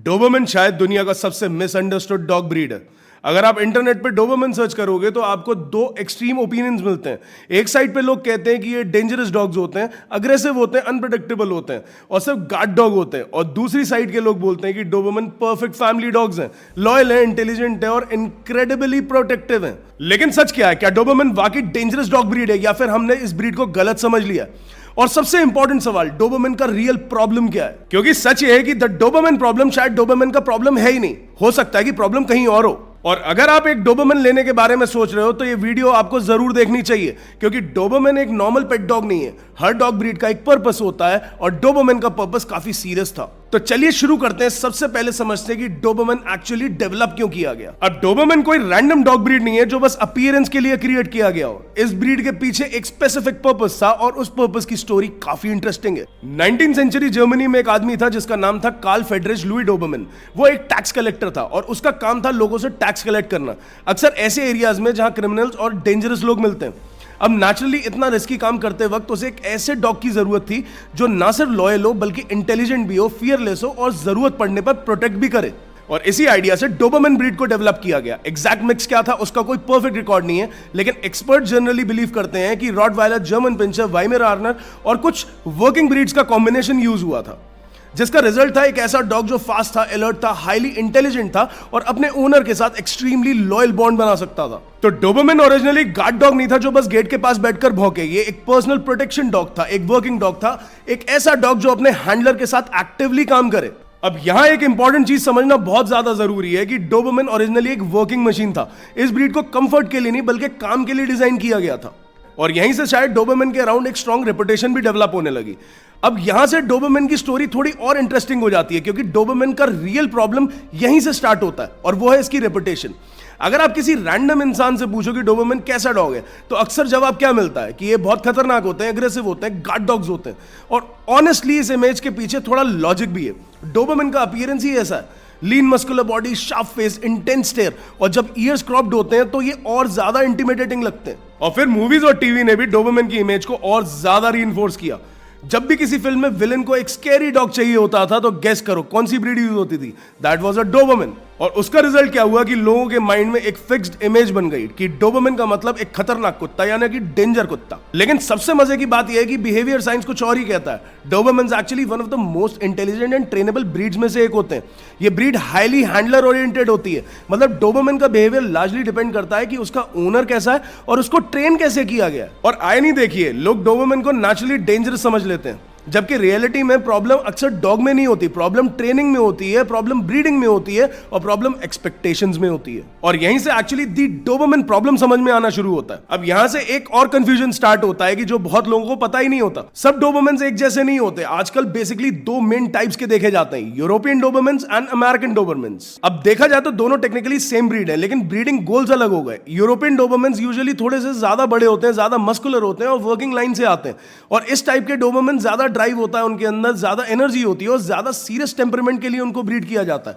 Dobermann शायद दुनिया का सबसे मिसअंडरस्टूड डॉग ब्रीड है। अगर आप इंटरनेट पे डोबरमैन सर्च करोगे तो आपको दो एक्सट्रीम ओपिनियंस मिलते हैं। एक साइड पे लोग कहते हैं कि ये डेंजरस डॉग्स होते हैं, अग्रेसिव होते हैं, अनप्रेडिक्टेबल होते हैं और सिर्फ गार्ड डॉग होते हैं, और दूसरी साइड के लोग बोलते हैं कि डोबरमैन परफेक्ट फैमिली डॉग्स हैं, लॉयल हैं, इंटेलिजेंट है और इनक्रेडिबली प्रोटेक्टिव हैं। लेकिन सच क्या है? क्या डोबरमैन वाकई डेंजरस डॉग ब्रीड है या फिर हमने इस ब्रीड को गलत समझ लिया? और सबसे इंपॉर्टेंट सवाल, डोबरमैन का रियल प्रॉब्लम क्या है? क्योंकि सच ये है कि द डोबरमैन प्रॉब्लम शायद डोबरमैन का प्रॉब्लम है ही नहीं, हो सकता है कि प्रॉब्लम कहीं और हो। और अगर आप एक डोबरमैन लेने के बारे में सोच रहे हो तो ये वीडियो आपको जरूर देखनी चाहिए, क्योंकि डोबरमैन एक नॉर्मल पेट डॉग नहीं है। हर डॉग ब्रीड का एक पर्पस होता है और डोबरमैन का पर्पस काफी सीरियस था। तो चलिए शुरू करते हैं। सबसे पहले समझते हैं कि डोबरमैन एक्चुअली डेवलप क्यों किया गया। अब डोबरमैन कोई रैंडम डॉग ब्रीड नहीं है जो बस अपीयरेंस के लिए क्रिएट किया गया हो। इस ब्रीड के पीछे एक स्पेसिफिक पर्पस था और उस पर्पस की स्टोरी काफी इंटरेस्टिंग है। 19th सेंचुरी जर्मनी में एक आदमी था जिसका नाम था कार्ल फ्रेडरिच लुई डोबरमैन। वो एक टैक्स कलेक्टर था और उसका काम था लोगों से टैक्स कलेक्ट करना, अक्सर ऐसे एरियाज में जहां क्रिमिनल्स और डेंजरस लोग मिलते हैं। अब नेचुरली इतना रिस्की काम करते वक्त उसे एक ऐसे डॉग की जरूरत थी जो ना सिर्फ लॉयल हो बल्कि इंटेलिजेंट भी हो, फियरलेस हो और जरूरत पड़ने पर प्रोटेक्ट भी करे। और इसी आइडिया से डोबरमैन ब्रीड को डेवलप किया गया। एग्जैक्ट मिक्स क्या था उसका कोई परफेक्ट रिकॉर्ड नहीं है, लेकिन एक्सपर्ट जनरली बिलीव करते हैं कि रॉटवाइलर, जर्मन पिंचर, वाइमेरानर और कुछ वर्किंग ब्रीड्स का कॉम्बिनेशन यूज हुआ था, जिसका रिजल्ट था एक ऐसा डॉग जो फास्ट था, अलर्ट था, हाईली इंटेलिजेंट था और अपने ओनर के साथ एक्सट्रीमली लॉयल बॉन्ड बना सकता था। तो डोबरमैन ओरिजिनली गार्ड डॉग नहीं था जो बस गेट के पास बैठकर भौंके। ये एक पर्सनल प्रोटेक्शन डॉग था, एक वर्किंग डॉग था, एक ऐसा डॉग जो अपने हैंडलर के साथ एक्टिवली काम करे। अब यहां एक इंपॉर्टेंट चीज समझना बहुत ज्यादा जरूरी है कि डोबरमैन ओरिजिनली एक वर्किंग मशीन था। इस ब्रीड को कंफर्ट के लिए नहीं बल्कि काम के लिए डिजाइन किया गया था, और यहीं से शायद डोबरमैन के अराउंड एक स्ट्रॉन्ग रेपुटेशन भी डेवलप होने लगी। अब यहां से डोबरमैन की स्टोरी थोड़ी और इंटरेस्टिंग हो जाती है, क्योंकि डोबरमैन का रियल प्रॉब्लम यहीं से स्टार्ट होता है और वो है इसकी रेपुटेशन। अगर आप किसी रैंडम इंसान से पूछो कि डोबरमैन कैसा डॉग है, तो अक्सर जवाब क्या मिलता है कि ये बहुत खतरनाक होते हैं, अग्रेसिव होते हैं, गार्ड डॉग्स होते हैं। और ऑनेस्टली इस इमेज के पीछे थोड़ा लॉजिक भी है। डोबरमैन का अपीयरेंस ही ऐसा है, lean muscular body, sharp face, intense stare, और जब ईयर्स क्रॉप्ड होते हैं तो ये और ज्यादा इंटिमिडेटिंग लगते हैं। और फिर मूवीज और टीवी ने भी डोबरमैन की इमेज को और ज्यादा रीइंफोर्स किया। जब भी किसी फिल्म में विलेन को एक स्कैरी डॉग चाहिए होता था तो गेस करो कौन सी ब्रीड यूज होती थी? That was a Dobermann. और उसका रिजल्ट क्या हुआ कि लोगों के माइंड में एक फिक्स्ड इमेज बन गई कि डोबरमैन का मतलब एक खतरनाक कुत्ता, यानी कि डेंजर कुत्ता। लेकिन सबसे मजे की बात यह है कि बिहेवियर साइंस कुछ और ही कहता है। Dobermann actually one of the most intelligent and trainable breeds में से एक होते हैं। ये ब्रीड हाईली हैंडलर ओरिएंटेड होती है। मतलब डोबरमैन का बिहेवियर लार्जली डिपेंड करता है कि उसका ओनर कैसा है और उसको ट्रेन कैसे किया गया है। और आए नहीं देखिए, लोग डोबरमैन को नेचुरली डेंजरस समझ लेते हैं, जबकि रियलिटी में प्रॉब्लम अक्सर डॉग में नहीं होती, प्रॉब्लम ट्रेनिंग में होती है, प्रॉब्लम ब्रीडिंग में होती है और प्रॉब्लम एक्सपेक्टेशंस में होती है। और यहीं से एक्चुअली दी डोबरमैन प्रॉब्लम समझ में आना शुरू होता है। अब यहां से एक और कंफ्यूजन स्टार्ट होता है कि जो बहुत लोगों को पता ही नहीं होता। सब डोबरमैन्स एक जैसे नहीं होते। आजकल बेसिकली दो मेन टाइप्स के देखे जाते हैं, यूरोपियन डोबरमैन्स एंड अमेरिकन डोबरमैन्स। अब देखा जाए तो दोनों टेक्निकली सेम ब्रीड है, लेकिन ब्रीडिंग गोल्स अलग हो गए। यूरोपियन डोबरमैन्स यूजुअली थोड़े से ज्यादा बड़े होते हैं, ज्यादा मस्कुलर होते हैं और वर्किंग लाइन से आते हैं। और इस टाइप के डोबरमैन ज्यादा ड्राइव होता है, उनके अंदर ज्यादा एनर्जी होती है और ज्यादा सीरियस टेम्परमेंट के लिए उनको ब्रीड किया जाता है।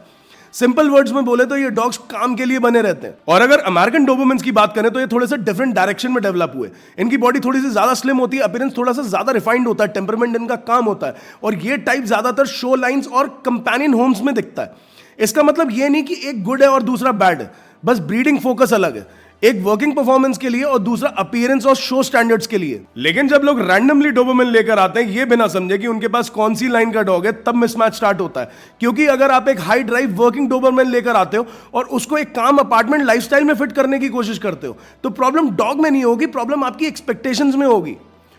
सिंपल वर्ड्स में बोले तो ये डॉग्स काम के लिए बने रहते हैं। और अगर अमेरिकन डोबरमैन्स की बात करें तो ये थोड़े से डिफरेंट डायरेक्शन में डेवलप हुए। इनकी बॉडी थोड़ी सी ज्यादा स्लिम होती है, अपीयरेंस थोड़ा सा ज्यादा रिफाइंड होता है, टेम्परमेंट इनका काम होता है, और ये टाइप ज्यादातर शो लाइन्स और कंपेनियन होम्स में दिखता है। इसका मतलब ये नहीं कि एक गुड है और दूसरा बैड है, बस ब्रीडिंग फोकस अलग है। एक वर्किंग परफॉर्मेंस के लिए और दूसरा अपीयरेंस और शो स्टैंडर्ड्स के लिए। लेकिन जब लोग रैंडमली डोबरमैन लेकर आते हैं ये बिना समझे कि उनके पास कौन सी लाइन का डॉग है, तब मिसमैच स्टार्ट होता है। क्योंकि अगर आप एक हाई ड्राइव वर्किंग डोबरमैन लेकर आते हो और उसको एक काम अपार्टमेंट लाइफस्टाइल में फिट करने की कोशिश करते हो, तो प्रॉब्लम डॉग में नहीं होगी, प्रॉब्लम आपकी एक्सपेक्टेशंस में होगी।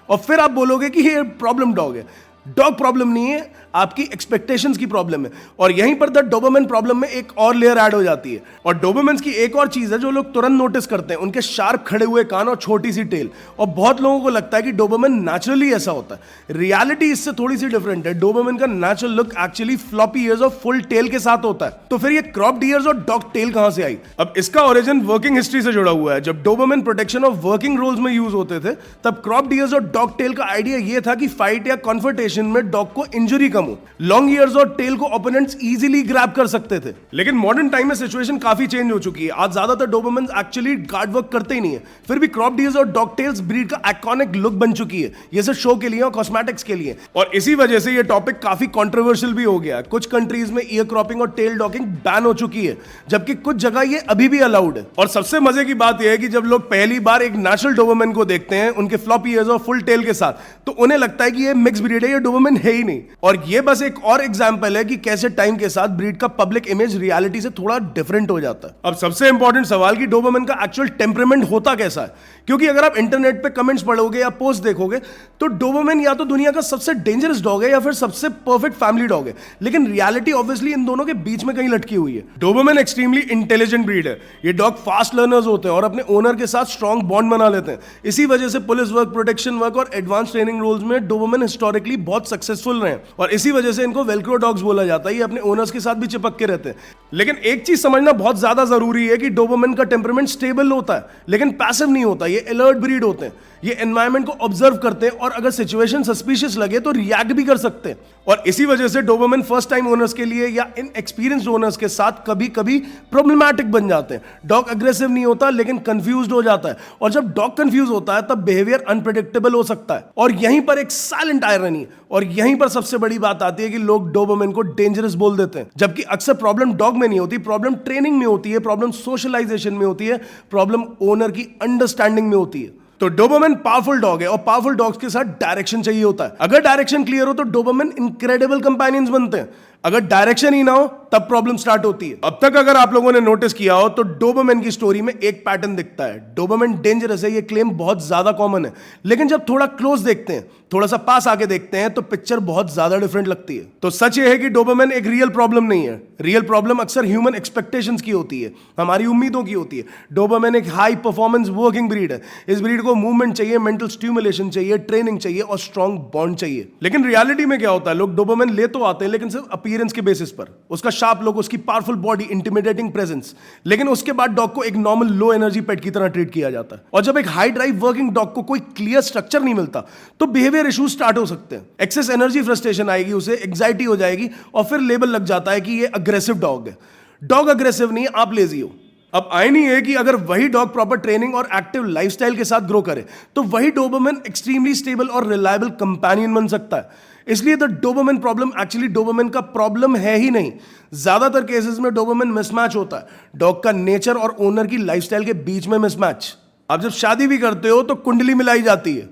और फिर आप बोलोगे कि ये प्रॉब्लम डॉग है। डॉग प्रॉब्लम नहीं है, आपकी एक्सपेक्टेशंस की प्रॉब्लम है। और यहीं पर द डोबरमैन प्रॉब्लम में एक और लेयर ऐड हो जाती है। और डोबरमैन्स की एक और चीज है जो लोग तुरंत नोटिस करते हैं, उनके शार्प खड़े हुए कान और छोटी सी टेल। और बहुत लोगों को लगता है कि डोबरमैन नेचुरली ऐसा होता है। रियलिटी इससे थोड़ी सी डिफरेंट है। डोबरमैन का natural look actually floppy years और फुल टेल के साथ होता है। तो फिर ये क्रॉप्ड ईयर्स और डॉग टेल कहां से आई? अब इसका ओरिजिन वर्किंग हिस्ट्री से जुड़ा हुआ है। जब Doberman protection of working roles में यूज होते थे, तब क्रॉप्ड ईयर्स और डॉग टेल का आइडिया ये था कि फाइट या कॉन्फ्रंटेशन में डॉग को इंजरी कम कम हो। लॉन्ग ईयर्स और टेल को ओपोनेंट्स इजीली ग्रैब कर सकते थे। लेकिन मॉडर्न टाइम में सिचुएशन काफी चेंज हो चुकी है। आज ज्यादातर डोबरमैन एक्चुअली गार्ड वर्क करते ही नहीं है, फिर भी क्रॉप डीयर्स और डॉग टेल्स ब्रीड का आइकॉनिक लुक बन चुकी है। ये सिर्फ शो के लिए और कॉस्मेटिक्स के लिए, और इसी वजह से ये टॉपिक काफी कंट्रोवर्शियल भी हो गया है। कुछ कंट्रीज में ईयर क्रॉपिंग और टेल डॉकिंग बैन हो चुकी है, जबकि कुछ जगह ये अभी भी अलाउड है। और सबसे मजे की बात यह है कि जब लोग पहली बार एक नेचुरल डोबरमैन को देखते हैं उनके फ्लॉपी ईयर्स और फुल टेल के साथ, तो उन्हें लगता है कि ये मिक्स ब्रीड है, ये डोबरमैन है ही नहीं। और ये बस एक और एग्जांपल है कि कैसे टाइम के साथ ब्रीड का पब्लिक इमेज रियलिटी से थोड़ा डिफरेंट हो जाता है। अब सबसे इंपॉर्टेंट सवाल कि डोबरमैन का एक्चुअल टेम्परामेंट होता कैसा है, क्योंकि अगर आप इंटरनेट पे कमेंट्स पढ़ोगे या पोस्ट देखोगे तो डोबरमैन या तो दुनिया का सबसे डेंजरस डॉग है या फिर सबसे परफेक्ट फैमिली डॉग है, लेकिन रियलिटी ऑब्वियसली इन दोनों के बीच में कहीं लटकी हुई है। डोबरमैन एक्सट्रीमली इंटेलिजेंट ब्रीड है। ये डॉग फास्ट लर्नर्स होते हैं और अपने ओनर के साथ स्ट्रॉन्ग बॉन्ड बना लेते हैं। इसी वजह से पुलिस वर्क, प्रोटेक्शन वर्क और एडवांस ट्रेनिंग रोल्स में डोबरमैन हिस्टोरिकली बहुत सक्सेसफुल रहे हैं, और इसी वजह से इनको वेलक्रो डॉग्स बोला जाता है। ये अपने ओनर्स के साथ भी चिपक के रहते हैं। लेकिन एक चीज समझना बहुत ज्यादा जरूरी है कि डोबरमैन का टेम्परामेंट स्टेबल होता है, लेकिन पैसिव नहीं होता। ये अलर्ट ब्रीड होते हैं। ये एनवायरनमेंट को ऑब्जर्व करते हैं और अगर सिचुएशन सस्पिशियस लगे तो रिएक्ट भी कर सकते हैं। और इसी वजह से डोबरमैन फर्स्ट टाइम ओनर्स के लिए या इन एक्सपीरियंस्ड ओनर्स के साथ कभी कभी प्रॉब्लमैटिक बन जाते हैं। डॉग अग्रेसिव नहीं होता, लेकिन कंफ्यूज्ड हो जाता है, और जब डॉग कंफ्यूज होता है तब बिहेवियर अनप्रेडिक्टेबल हो सकता है। और यहीं पर एक साइलेंट आयरनी, और यहीं पर सबसे बड़ी बात आती है कि लोग डोबरमैन को डेंजरस बोल देते हैं, जबकि अक्सर प्रॉब्लम डॉग में नहीं होती, प्रॉब्लम ट्रेनिंग में होती है, प्रॉब्लम सोशलाइजेशन में होती है, प्रॉब्लम ओनर की अंडरस्टैंडिंग में होती है। तो डोबरमैन पावरफुल डॉग है, और पावरफुल डॉग्स के साथ डायरेक्शन चाहिए होता है। अगर डायरेक्शन क्लियर हो तो डोबरमैन इनक्रेडिबल कंपेनियंस बनते हैं। अगर डायरेक्शन ही ना हो तब प्रॉब्लम स्टार्ट होती है। अब तक अगर आप लोगों ने नोटिस किया हो तो डोबरमैन की स्टोरी में एक पैटर्न दिखता है। डोबरमैन डेंजरस है, ये क्लेम बहुत ज्यादा कॉमन है, लेकिन जब थोड़ा क्लोज देखते हैं, थोड़ा सा पास आके देखते हैं, तो पिक्चर बहुत ज्यादा डिफरेंट लगती है। तो सच ये है कि डोबरमैन एक रियल प्रॉब्लम नहीं है। रियल प्रॉब्लम अक्सर ह्यूमन एक्सपेक्टेशंस की होती है, हमारी उम्मीदों की होती है। डोबरमैन एक हाई परफॉर्मेंस वर्किंग ब्रीड है। इस ब्रीड को मूवमेंट चाहिए, मेंटल स्टिमुलेशन चाहिए, ट्रेनिंग चाहिए और स्ट्रॉन्ग बॉन्ड चाहिए। लेकिन रियलिटी में क्या होता है, लोग डोबरमैन ले तो आते हैं, लेकिन सिर्फ अपीयरेंस के बेसिस पर। उसका शार्प लुक, उसकी पावरफुल बॉडी, इंटिमिडेटिंग प्रेजेंस, लेकिन उसके बाद डॉग को एक नॉर्मल लो एनर्जी पेट की तरह ट्रीट किया जाता है। और जब एक हाई ड्राइव वर्किंग डॉग को कोई क्लियर स्ट्रक्चर नहीं मिलता तो बिहेवियर इश्यूज स्टार्ट हो सकते हैं। एक्सेस एनर्जी, फ्रस्ट्रेशन आएगी, उसे एंग्जाइटी हो जाएगी, और फिर लेबल लग जाता है कि ये अग्रेसिव डॉग है। डॉग अग्रेसिव नहीं, आप लेजी हो। अब आईनी है कि अगर वही डॉग प्रॉपर ट्रेनिंग और एक्टिव लाइफस्टाइल के साथ ग्रो करे तो वही डोबरमैन एक्सट्रीमली स्टेबल और रिलायबल कंपेनियन बन सकता है। इसलिए the Dobermann problem actually Dobermann का प्रॉब्लम है ही नहीं। ज्यादातर केसेस में डोबरमैन मिसमैच होता है, डॉग का नेचर और ओनर की लाइफस्टाइल के बीच में मिसमैच। आप जब शादी भी करते हो तो कुंडली मिलाई जाती है,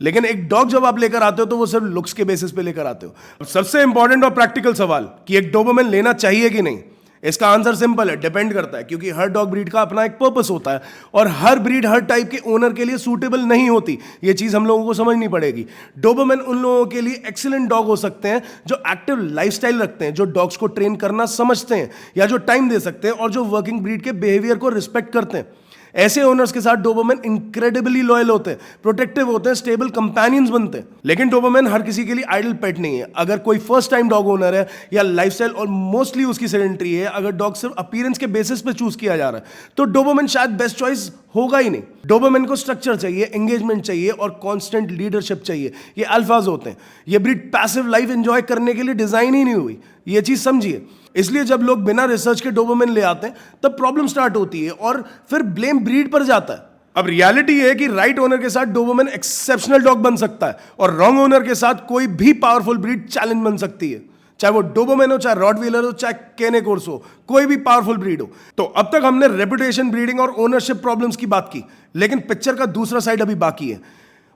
लेकिन एक डॉग जब आप लेकर आते हो तो वो सिर्फ लुक्स के बेसिस पे लेकर आते हो। अब सबसे इंपॉर्टेंट और प्रैक्टिकल सवाल कि एक डोबरमैन लेना चाहिए कि नहीं, इसका आंसर सिंपल है, डिपेंड करता है, क्योंकि हर डॉग ब्रीड का अपना एक पर्पस होता है और हर ब्रीड हर टाइप के ओनर के लिए सूटेबल नहीं होती। ये चीज हम लोगों को समझनी पड़ेगी। डोबरमैन उन लोगों के लिए एक्सीलेंट डॉग हो सकते हैं जो एक्टिव लाइफस्टाइल रखते हैं, जो डॉग्स को ट्रेन करना समझते हैं या जो टाइम दे सकते हैं, और जो वर्किंग ब्रीड के बिहेवियर को रिस्पेक्ट करते हैं। ऐसे ओनर्स के साथ डोबरमैन इनक्रेडिबली लॉयल होते हैं, प्रोटेक्टिव होते हैं, स्टेबल कंपेनियंस बनते हैं। लेकिन डोबरमैन हर किसी के लिए आइडल पेट नहीं है। अगर कोई फर्स्ट टाइम डॉग ओनर है या लाइफस्टाइल और मोस्टली उसकी सेडेंटरी है, अगर डॉग सिर्फ अपीयरेंस के बेसिस पे चूज किया जा रहा है, तो डोबरमैन शायद बेस्ट चॉइस होगा ही नहीं। डोबरमैन को स्ट्रक्चर चाहिए, एंगेजमेंट चाहिए और कांस्टेंट लीडरशिप चाहिए। ये अल्फाज होते हैं। ये ब्रीड पैसिव लाइफ एंजॉय करने के लिए डिजाइन ही नहीं हुई, ये चीज समझिए। इसलिए जब लोग बिना रिसर्च के डोबरमैन ले आते हैं तब प्रॉब्लम स्टार्ट होती है और फिर ब्लेम ब्रीड पर जाता है। अब रियलिटी है कि राइट ओनर के साथ डोबरमैन एक्सेप्शनल डॉग बन सकता है और रॉन्ग ओनर के साथ कोई भी पावरफुल ब्रीड चैलेंज बन सकती है, चाहे वो डोबरमैन हो, चाहे रॉटवीलर हो, चाहे केने कोर्स हो, कोई भी पावरफुल ब्रीड हो। तो अब तक हमने रेपुटेशन, ब्रीडिंग और ओनरशिप प्रॉब्लम्स की बात की, लेकिन पिक्चर का दूसरा साइड अभी बाकी है,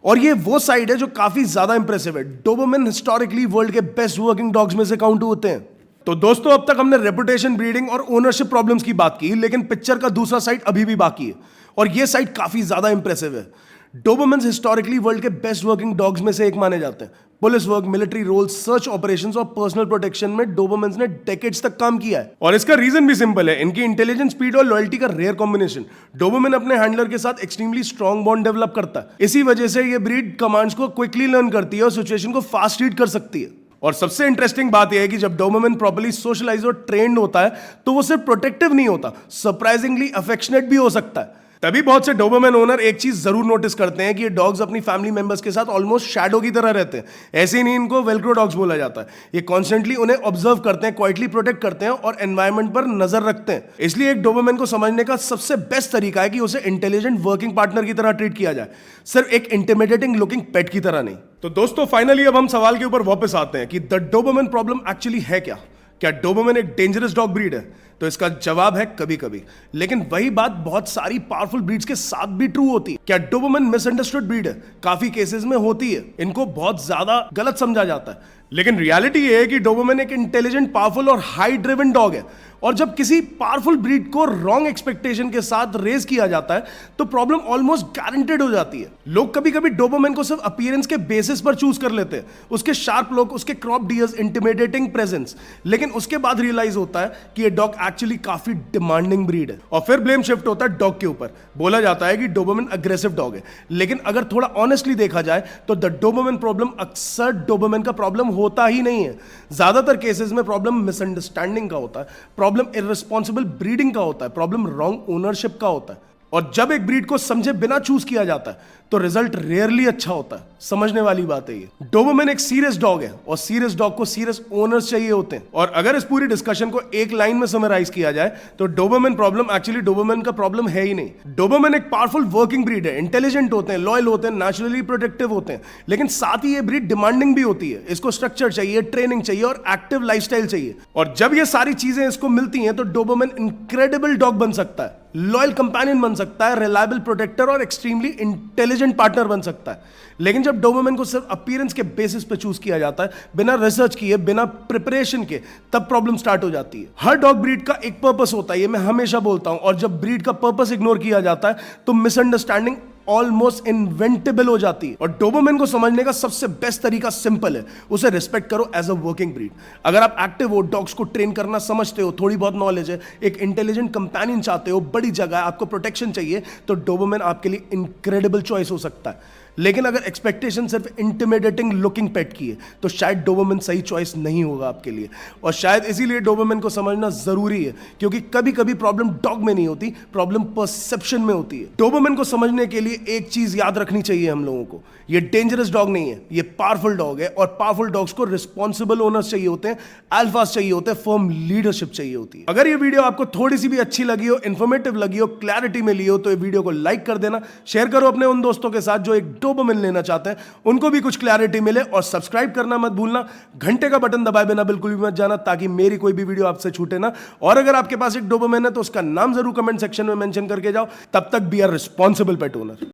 और ये वो साइड है जो काफी ज्यादा इंप्रेसिव है। डोबरमैन हिस्टोरिकली वर्ल्ड के बेस्ट वर्किंग डॉग्स में से काउंट होते हैं। तो दोस्तों, अब तक हमने रेपुटेशन, ब्रीडिंग और ओनरशिप प्रॉब्लम्स की बात की, लेकिन पिक्चर का दूसरा साइड अभी भी बाकी है, और ये साइड काफी ज्यादा इंप्रेसिव है। डोबरमैन हिस्टोरिकली वर्ल्ड के बेस्ट वर्किंग डॉग्स में से एक माने जाते हैं। Police work, military roles, search operations और पर्सनल प्रोटेक्शन में डोबरमैन ने डेकेड्स तक काम किया है, और इसका रीजन भी सिंपल है, इनकी इंटेलिजेंस, स्पीड और लॉयल्टी का रेयर कॉम्बिनेशन। डोबरमैन अपने हैंडलर के साथ एक्सट्रीमली स्ट्रॉन्ग बॉन्ड डेवलप करता है। इसी वजह से ये ब्रीड कमांड्स को क्विकली लर्न करती है और सिचुएशन को फास्ट रीड कर सकती है। और सबसे इंटरेस्टिंग बात यह है कि जब डोबरमैन प्रॉपर्ली सोशलाइज और ट्रेंड होता है तो वो सिर्फ प्रोटेक्टिव नहीं होता, सरप्राइजिंगली अफेक्शनेट भी हो सकता है। तभी बहुत से डोबरमैन ओनर एक चीज जरूर नोटिस करते हैं कि ये डॉग्स अपनी फैमिली मेंबर्स के साथ ऑलमोस्ट शैडो की तरह रहते हैं। ऐसे ही नहीं इनको वेलक्रो डॉग्स बोला जाता है। ये कॉन्स्टेंटली उन्हें ऑब्जर्व करते हैं, क्वाइटली प्रोटेक्ट करते हैं और एनवायरमेंट पर नजर रखते हैं। इसलिए एक डोबरमैन को समझने का सबसे बेस्ट तरीका है कि उसे इंटेलिजेंट वर्किंग पार्टनर की तरह ट्रीट किया जाए, सिर्फ एक इंटिमिडेटिंग लुकिंग पेट की तरह नहीं। तो दोस्तों फाइनली अब हम सवाल के ऊपर वापस आते हैं कि द डोबरमैन प्रॉब्लम एक्चुअली है क्या? क्या डोबरमैन एक डेंजरस डॉग ब्रीड है? तो इसका जवाब है कभी कभी, लेकिन वही बात बहुत सारी पावरफुल ब्रीड्स के साथ भी ट्रू होती है। क्या डोबरमैन मिसअंडरस्टूड ब्रीड है? काफी केसेस में होती है। इनको बहुत ज्यादा गलत समझा जाता है, लेकिन रियलिटी ये है कि डोबरमैन एक इंटेलिजेंट, पावरफुल और हाई ड्रिवन डॉग है। और जब किसी पावरफुल ब्रीड को रॉन्ग एक्सपेक्टेशन के साथ रेज किया जाता है तो प्रॉब्लम ऑलमोस्ट गारंटेड हो जाती है। लोग कभी कभी डोबरमैन को सिर्फ अपीयरेंस के बेसिस पर चूज कर लेते हैं, उसके शार्प लुक, उसके क्रॉप डियर्स, इंटिमिडेटिंग प्रेजेंस, लेकिन उसके बाद रियलाइज होता है कि ये डॉग एक्चुअली काफी डिमांडिंग ब्रीड है। और फिर ब्लेम शिफ्ट होता है डॉग के ऊपर। बोला जाता है कि डोबरमैन अग्रेसिव डॉग है, लेकिन अगर थोड़ा ऑनेस्टली देखा जाए तो द डोबरमैन प्रॉब्लम अक्सर डोबरमैन का प्रॉब्लम होता ही नहीं है। ज्यादातर केसेस में प्रॉब्लम मिसअंडरस्टैंडिंग का होता है, प्रॉब्लम इररिस्पॉन्सिबल ब्रीडिंग का होता है, प्रॉब्लम रॉन्ग ओनरशिप का होता है। और जब एक ब्रीड को समझे बिना चूज किया जाता है तो रिजल्ट रेयरली अच्छा होता है। समझने वाली बात है ये। डोबरमैन एक सीरियस डॉग है और सीरियस डॉग को सीरियस ओनर्स चाहिए होते हैं। और अगर इस पूरी डिस्कशन को एक लाइन में समराइज किया जाए तो डोबरमैन प्रॉब्लम एक्चुअली डोबरमैन का प्रॉब्लम है ही नहीं। डोबरमैन एक पावरफुल वर्किंग ब्रीड है, इंटेलिजेंट होते हैं, लॉयल होते हैं, नेचुरली प्रोटेक्टिव होते हैं, लेकिन साथ ही ये ब्रीड डिमांडिंग भी होती है। इसको स्ट्रक्चर चाहिए, ट्रेनिंग चाहिए और एक्टिव लाइफस्टाइल चाहिए। और जब ये सारी चीजें इसको मिलती हैं तो डोबरमैन इनक्रेडिबल डॉग बन सकता है, लॉयल कंपेनियन बन सकता है, रिलायबल प्रोटेक्टर और एक्सट्रीमली इंटेलिजेंट पार्टनर बन सकता है। लेकिन जब डोबरमैन को सिर्फ अपीयरेंस के बेसिस पे चूज किया जाता है, बिना रिसर्च किए, बिना प्रिपरेशन के, तब प्रॉब्लम स्टार्ट हो जाती है। हर डॉग ब्रीड का एक पर्पस होता है, ये मैं हमेशा बोलता हूं, और जब ब्रीड का पर्पस इग्नोर किया जाता है तो मिसअंडरस्टैंडिंग ऑलमोस्ट इन्वेंटेबल हो जाती है। और डोबरमैन को समझने का सबसे बेस्ट तरीका सिंपल है, उसे रिस्पेक्ट करो एज अ वर्किंग ब्रीड। अगर आप एक्टिव हो, डॉग्स को ट्रेन करना समझते हो, थोड़ी बहुत नॉलेज है, एक इंटेलिजेंट कंपेनियन चाहते हो, बड़ी जगह है, आपको प्रोटेक्शन चाहिए, तो डोबरमैन आपके लिए इनक्रेडिबल चॉइस हो सकता है। लेकिन अगर एक्सपेक्टेशन सिर्फ इंटिमिडेटिंग लुकिंग पेट की है तो शायद डोबरमैन सही चॉइस नहीं होगा आपके लिए। और शायद इसीलिए डोबरमैन को समझना जरूरी है, क्योंकि कभी कभी प्रॉब्लम डॉग में नहीं होती, प्रॉब्लम परसेप्शन में होती है। डोबरमैन को समझने के लिए एक चीज याद रखनी चाहिए हम लोगों को, ये डेंजरस डॉग नहीं है, ये पावरफुल डॉग है। और पावरफुल डॉग्स को रिस्पॉन्सिबल ओनर्स चाहिए होते हैं, अल्फास चाहिए होते हैं, फर्म लीडरशिप चाहिए होती है। अगर ये वीडियो आपको थोड़ी सी भी अच्छी लगी हो, इंफॉर्मेटिव लगी हो, क्लैरिटी मिली हो, तो ये वीडियो को लाइक कर देना, शेयर करो अपने उन दोस्तों के साथ जो एक डोबरमैन लेना चाहते हैं, उनको भी कुछ क्लैरिटी मिले। और सब्सक्राइब करना मत भूलना, घंटे का बटन दबाए बिना बिल्कुल भी मत जाना, ताकि मेरी कोई भी वीडियो आपसे छूटे ना। और अगर आपके पास एक डोबरमैन है तो उसका नाम जरूर कमेंट सेक्शन में मेंशन करके जाओ। तब तक be are responsible pet owner.